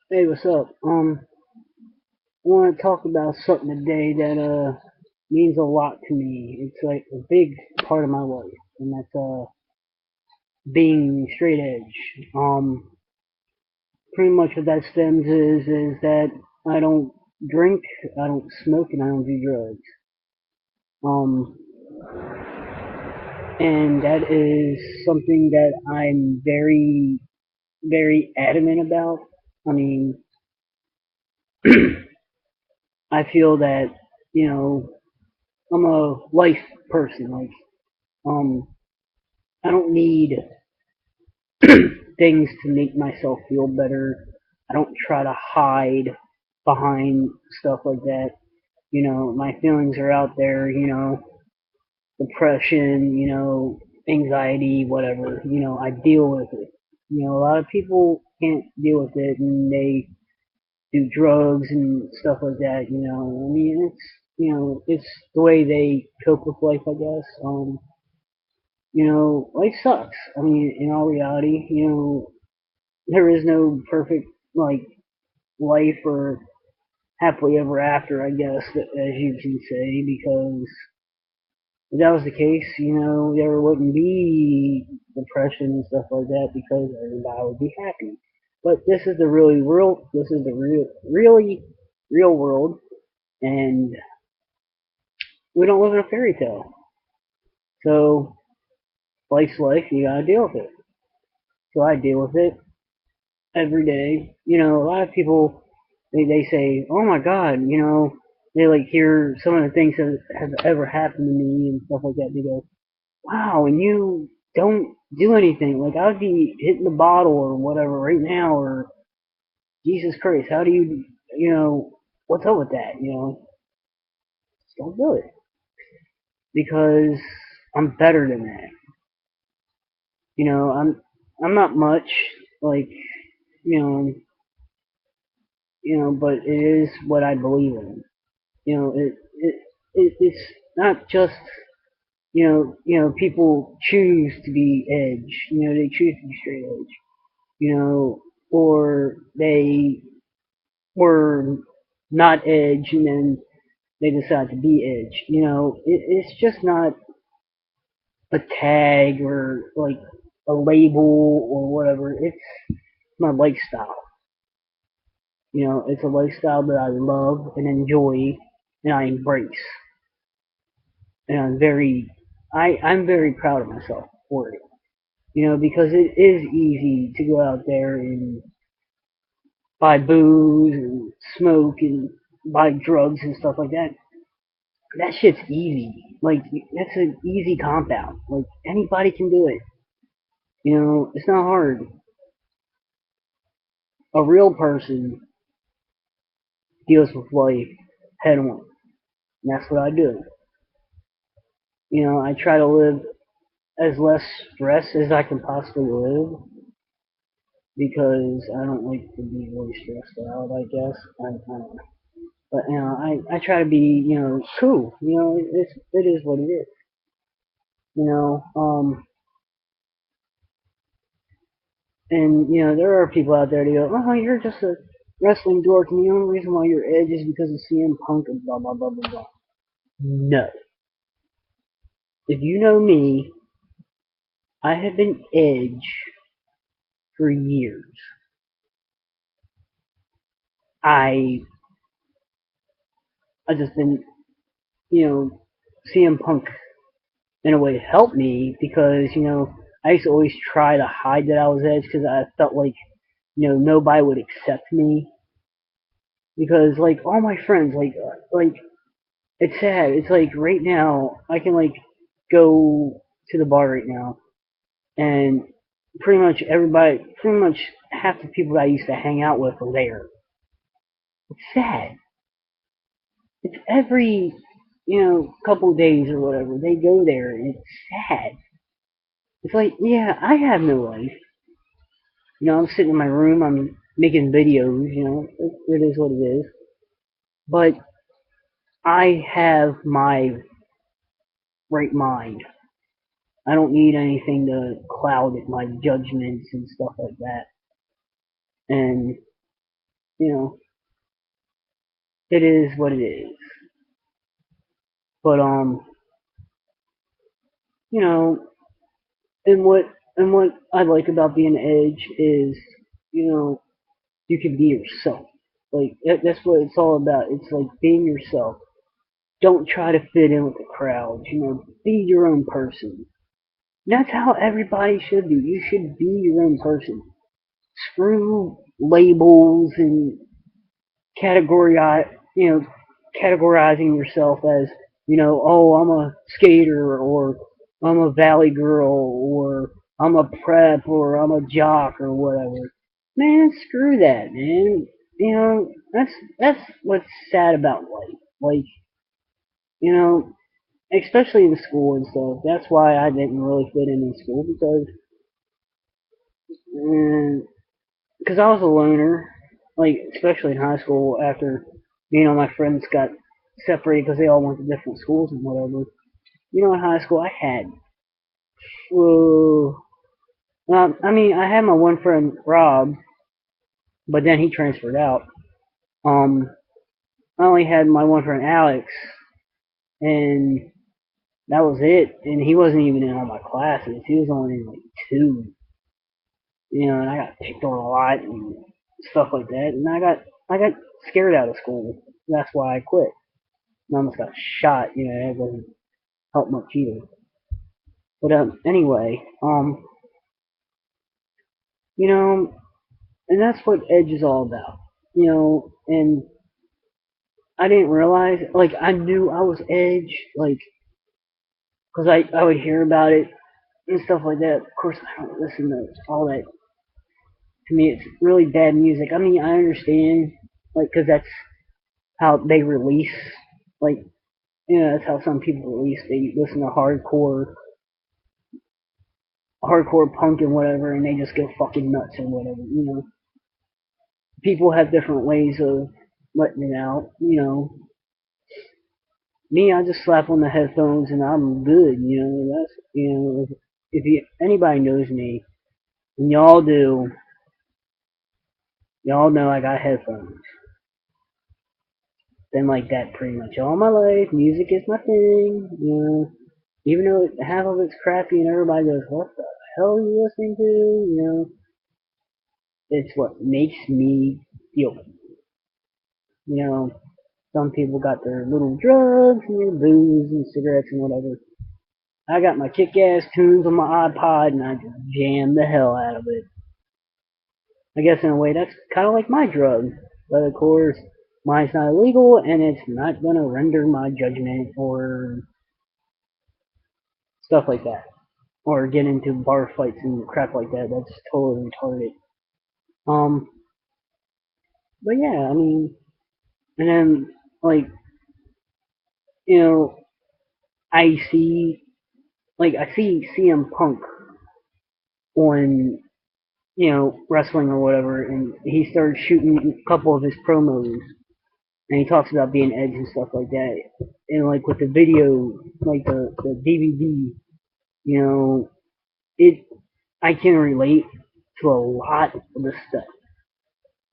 Hey, what's up? I want to talk about something today that means a lot to me. It's like a big part of my life, and that's being straight edge. Pretty much what that stems is that I don't drink, I don't smoke, and I don't do drugs. Um, and that is something that I'm very adamant about. I mean, I feel that you know I'm a life person. Like, um, I don't need things to make myself feel better. I don't try to hide behind stuff like that. My feelings are out there, depression, anxiety, whatever. I deal with it. A lot of people can't deal with it and they do drugs and stuff like that, I mean, it's the way they cope with life, I guess. Life sucks. I mean, in all reality, there is no perfect like life or happily ever after, I guess, as you can say, because if that was the case, there wouldn't be depression and stuff like that because everybody would be happy. But this is the this is the really real world, and we don't live in a fairy tale. So life's life, you gotta deal with it. So I deal with it every day. A lot of people they say, "Oh my God," they like hear some of the things that have ever happened to me and stuff like that. They go, "Wow," and you don't do anything. Like I would be hitting the bottle or whatever right now, or Jesus Christ, how do what's up with that? Just don't do it because I'm better than that. I'm not much like you know but it is what I believe in. It's not just people choose to be edge. They choose to be straight edge. Or they were not edge and then they decide to be edge. It's just not a tag or like a label or whatever. It's my lifestyle. It's a lifestyle that I love and enjoy and I embrace. And I'm very proud of myself for it. Because it is easy to go out there and buy booze and smoke and buy drugs and stuff like that. That shit's easy. Like that's an easy comp out. Like anybody can do it. It's not hard. A real person deals with life head on. And that's what I do. I try to live as less stress as I can possibly live because I don't like to be really stressed out. I guess I don't know. But I try to be cool. It is what it is. You know, and there are people out there that go, oh, you're just a wrestling dork, and the only reason why you're edge is because of CM Punk and blah blah blah blah blah. No, if you know me, I have been edge for years. I I just been CM Punk in a way helped me because I used to always try to hide that I was edge because I felt like nobody would accept me because like all my friends like it's sad. It's like right now I can like go to the bar right now and pretty much half the people that I used to hang out with are there. It's sad. It's every couple of days or whatever they go there and it's sad. It's like yeah, I have no life. I'm sitting in my room. I'm making videos. It is what it is. But I have my right mind. I don't need anything to cloud my judgments and stuff like that. And You know, it is what it is. But you know, and what I like about being Edge is, you know, you can be yourself. Like that's what it's all about. It's like being yourself. Don't try to fit in with the crowd. You know, be your own person. That's how everybody should be. You should be your own person. Screw labels and categorize, you know, categorizing yourself as, you know, oh, I'm a skater or I'm a valley girl or I'm a prep or I'm a jock or whatever. Man, screw that, man. You know, that's what's sad about life. Like, you know, especially in school and stuff. That's why I didn't really fit in school because I was a loner. Like, especially in high school, after my friends got separated because they all went to different schools and whatever. In high school, I had, uh, I had my one friend Rob, but then he transferred out. Um, I only had my one friend Alex, and that was it. And he wasn't even in all my classes. He was only in like two. And I got picked on a lot and stuff like that. And I got scared out of school. That's why I quit. I almost got shot. It doesn't help much either. But anyway, you know, and that's what Edge is all about. And I didn't realize, like, I knew I was Edge, like, because I would hear about it and stuff like that. Of course, I don't listen to all that. To me, it's really bad music. I mean, I understand, like, because that's how they release, like, that's how some people release. They listen to hardcore punk and whatever, and they just go fucking nuts and whatever. People have different ways of letting it out. Me, I just slap on the headphones and I'm good. That's if anybody knows me, and y'all do, y'all know I got headphones. Been like that pretty much all my life. Music is my thing. Even though half of it's crappy and everybody goes, "What the hell are you listening to?" It's what makes me feel. You know, some people got their little drugs and their booze and cigarettes and whatever. I got my kick-ass tunes on my iPod and I just jam the hell out of it. I guess in a way that's kind of like my drug, but of course mine's not illegal and it's not gonna render my judgment or stuff like that, or get into bar fights and crap like that. That's totally retarded. Um, but yeah, I mean, and then like you know, I see I see CM Punk on wrestling or whatever, and he started shooting a couple of his promos, and he talks about being Edge and stuff like that, and like with the video, like the DVD, you know, it I can relate to a lot of the stuff.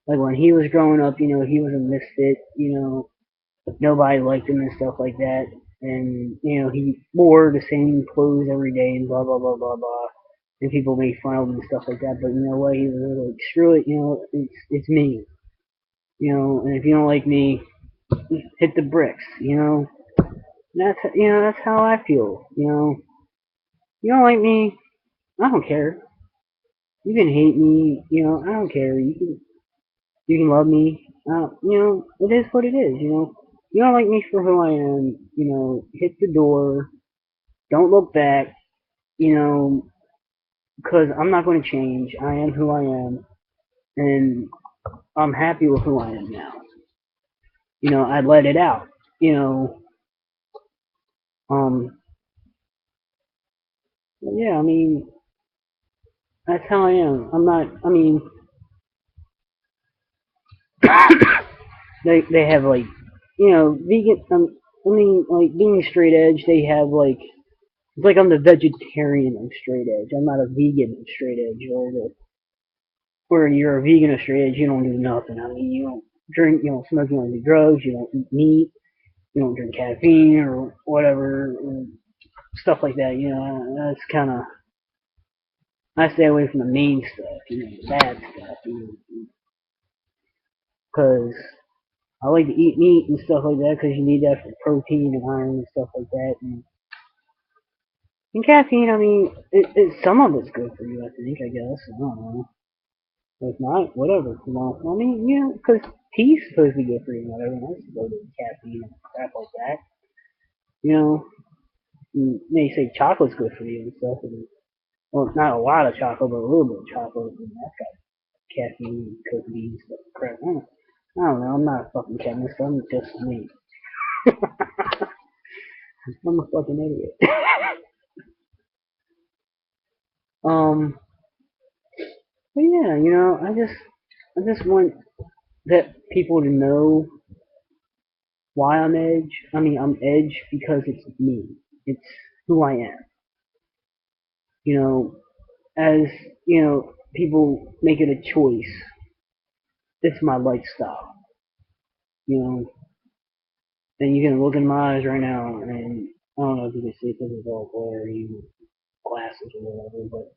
Like when he was growing up, he was a misfit, nobody liked him and stuff like that. And, he wore the same clothes every day and blah, blah, blah, blah, blah. And people made fun of him and stuff like that. But you know what? He was like, screw it, it's me. And if you don't like me, hit the bricks, that's how I feel, You don't like me, I don't care. You can hate me, I don't care. You can love me. It is what it is. You don't like me for who I am. Hit the door. Don't look back. You know, because I'm not going to change. I am who I am, and I'm happy with who I am now. I let it out. You know, um, yeah. I mean, that's how I am. I'm not. I mean, they have like, vegan. I mean, like being straight edge, they have like it's like I'm the vegetarian of straight edge. I'm not a vegan of straight edge or where you're a vegan or straight edge, you don't do nothing. I mean, you don't drink, you don't smoke, you don't do drugs, you don't eat meat, you don't drink caffeine or whatever, or stuff like that. That's kind of, I stay away from the main stuff, the bad stuff, because I like to eat meat and stuff like that because you need that for protein and iron and stuff like that. And caffeine, I mean, some of it's good for you, I think, I guess. I don't know. If not, whatever. I mean, because tea's supposed to be good for you, whatever. And that's supposed to be caffeine and crap like that. You know, and they say chocolate's good for you and stuff. And, well, not a lot of chocolate, but a little bit of chocolate. And that's got caffeine and cocaine and stuff. Crap. I don't know. I'm not a fucking chemist. I'm just me. I'm a fucking idiot. um, but yeah, I just want that people to know why I'm Edge. I mean, I'm Edge because it's me. It's who I am. You know, as people make it a choice. It's my lifestyle. You know, and you can look in my eyes right now, and I don't know if you can see it because it's all blurry with glasses or whatever, but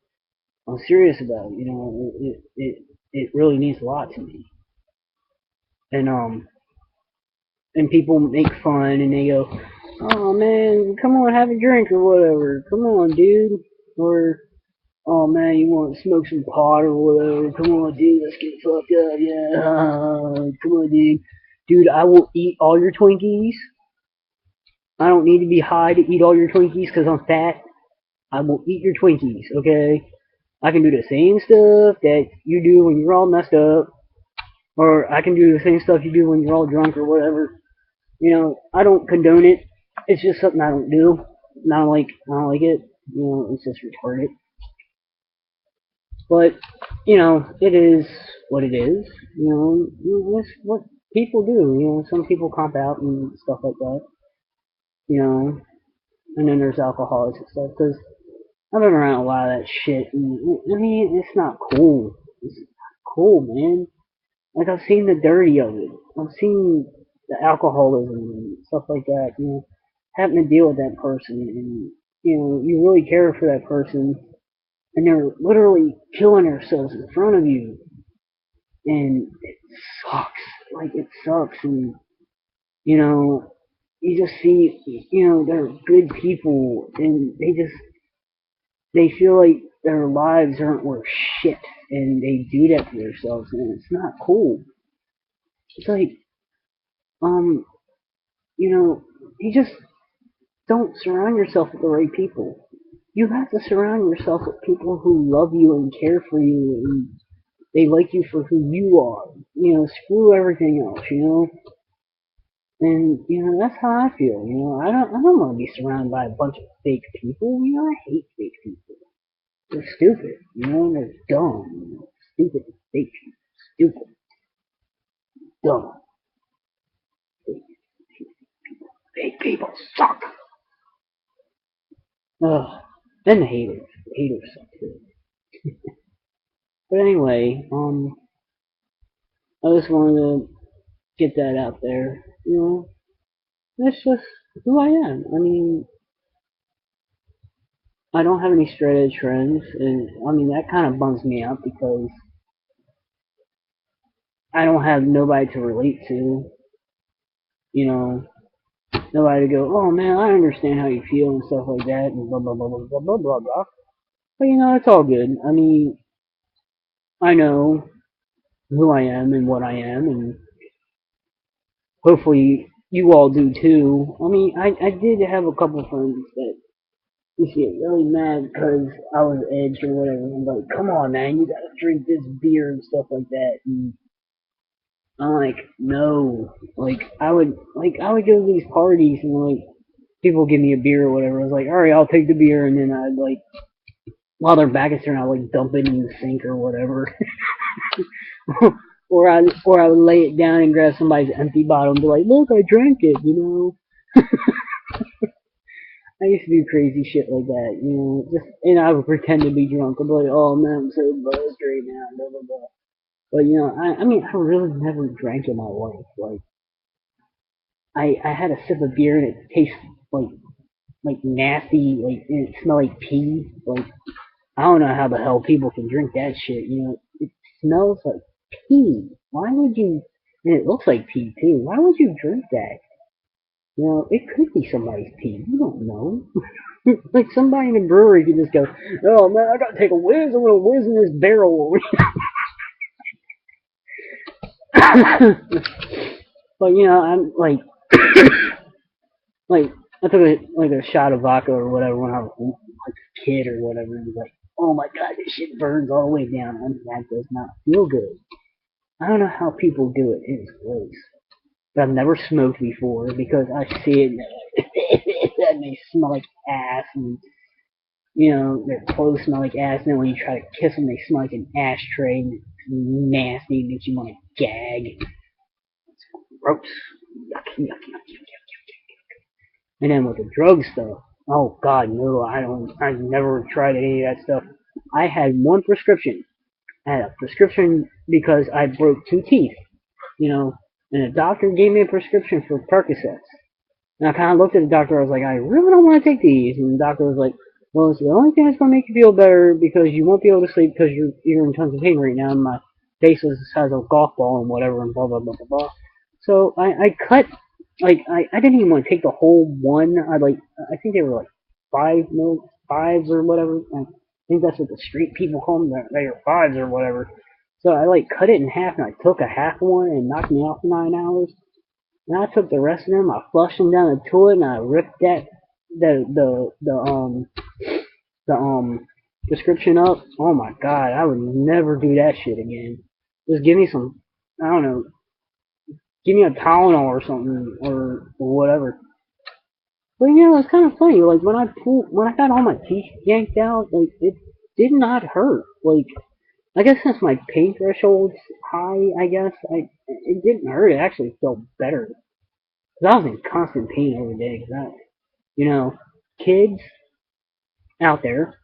I'm serious about it. It really means a lot to me. And people make fun and they go, "Oh man, come on, have a drink or whatever. Come on, dude." Or, "Oh man, you want to smoke some pot or whatever? Come on, dude, let's get fucked up, yeah. Come on, dude. Dude, I will eat all your Twinkies. I don't need to be high to eat all your Twinkies because I'm fat. I will eat your Twinkies, okay? I can do the same stuff that you do when you're all messed up, or I can do the same stuff you do when you're all drunk or whatever. I don't condone it. It's just something I don't do. I don't like it. It's just retarded. But it is what it is. That's what people do. Some people comp out and stuff like that. You know, and then there's alcoholics and stuff. Because I've been around a lot of that shit, and I mean, it's not cool. It's not cool, man. Like I've seen the dirty of it. I've seen the alcoholism and stuff like that. Having to deal with that person, and you really care for that person, and they're literally killing themselves in front of you, and it sucks. Like it sucks, and you know, you just see, they're good people, and they feel like their lives aren't worth shit, and they do that to themselves, and it's not cool. It's like, um, you just don't surround yourself with the right people. You have to surround yourself with people who love you and care for you, and they like you for who you are. Screw everything else. And that's how I feel. I don't want to be surrounded by a bunch of fake people. I hate fake people. They're stupid. They're dumb. Stupid, fake, stupid, dumb. Fake people suck. Ugh. And the haters. The haters suck too. But anyway, I just wanted to get that out there. That's just who I am. I mean, I don't have any straight edge friends, and I mean that kind of bums me out because I don't have nobody to relate to. You know, Nobody to go, "Oh man, I understand how you feel" and stuff like that, and blah blah blah blah blah blah blah blah. But it's all good. I mean, I know who I am and what I am, and hopefully you all do too. I mean, I did have a couple friends that used to get really mad because I was edged or whatever. I'm like, "Come on, man, you gotta drink this beer and stuff like that." And I'm like, "No." Like I would go to these parties and like people give me a beer or whatever. I was like, "All right, I'll take the beer," and then I'd like while they're back at turn, I'd like dump it in the sink or whatever. or I would lay it down and grab somebody's empty bottle and be like, "Look, I drank it." I used to do crazy shit like that. Just and I would pretend to be drunk. I'd be like, "Oh man, I'm so buzzed right now," blah blah blah. But I mean, I really never drank in my life. Like, I had a sip of beer and it tastes like nasty, like, and it smelled like pee. Like, I don't know how the hell people can drink that shit. It smells like pee. Why would you? And it looks like pee too. Why would you drink that? It could be somebody's pee. You don't know. Like somebody in a brewery could just go, "Oh man, I gotta take a whiz. I'm gonna whiz in this barrel." But I'm like I took a shot of vodka or whatever when I was like a kid or whatever, and like, oh my god, this shit burns all the way down, and that does not feel good. I don't know how people do it. It is gross. But I've never smoked before because I see it and they smell like ass, and their clothes smell like ass, and then when you try to kiss them, they smell like an ashtray, and it's nasty, it makes you want to gag. Gross. Yuck, yuck, yuck, yuck. And then with the drug stuff, oh god, no, I've never tried any of that stuff. I had one prescription. I had a prescription because I broke two teeth, you know, and the doctor gave me a prescription for Percocets. And I kind of looked at the doctor. I was like, I really don't want to take these. And the doctor was like, well, it's the only thing that's going to make you feel better because you won't be able to sleep because you're in tons of pain right now. And my face is the size of a golf ball and whatever and blah, blah, blah, blah, blah. So I cut, like, I didn't even want to take the whole one. I think they were like fives or whatever. I think that's what the street people call them. They are fives or whatever. So I like cut it in half and I took a half one and knocked me out for 9 hours. And I took the rest of them, I flushed them down the toilet, and I ripped the prescription up. Oh my god, I would never do that shit again. Just give me some, I don't know, give me a Tylenol or something or whatever. But it's kind of funny. Like when I got all my teeth yanked out, like it did not hurt. Like I guess since my pain threshold's high, I guess it didn't hurt. It actually felt better. 'Cause I was in constant pain every day. 'Cause you know, kids out there,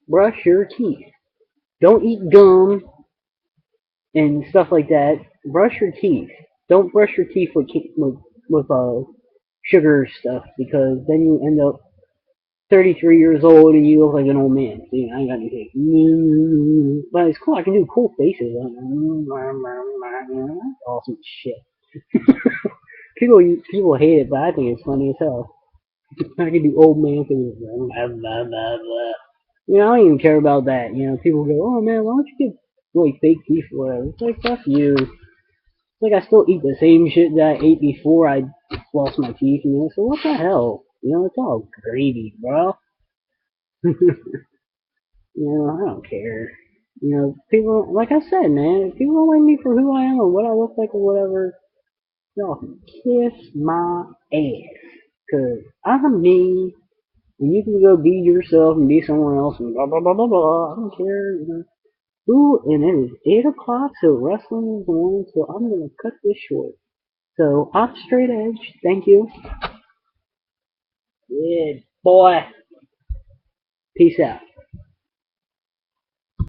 brush your teeth. Don't eat gum and stuff like that. Brush your teeth. Don't brush your teeth with sugar stuff because then you end up 33 years old and you look like an old man. So, I ain't got any teeth. But it's cool. I can do cool faces. That's awesome shit. People hate it, but I think it's funny as hell. I can do old man things. Blah, blah, blah, blah. I don't even care about that. People go, oh man, why don't you get like fake teeth or whatever? It's like, fuck you. It's like I still eat the same shit that I ate before I lost my teeth, so what the hell? It's all gravy, bro. I don't care. People, like I said, man, if people don't like me for who I am or what I look like or whatever, y'all can kiss my ass. Cause I'm me, and you can go be yourself and be someone else and blah blah blah blah blah. I don't care. Ooh, and it is 8 o'clock, so wrestling is on, so I'm gonna cut this short. So I'm Straight Edge. Thank you. Yeah, boy. Peace out.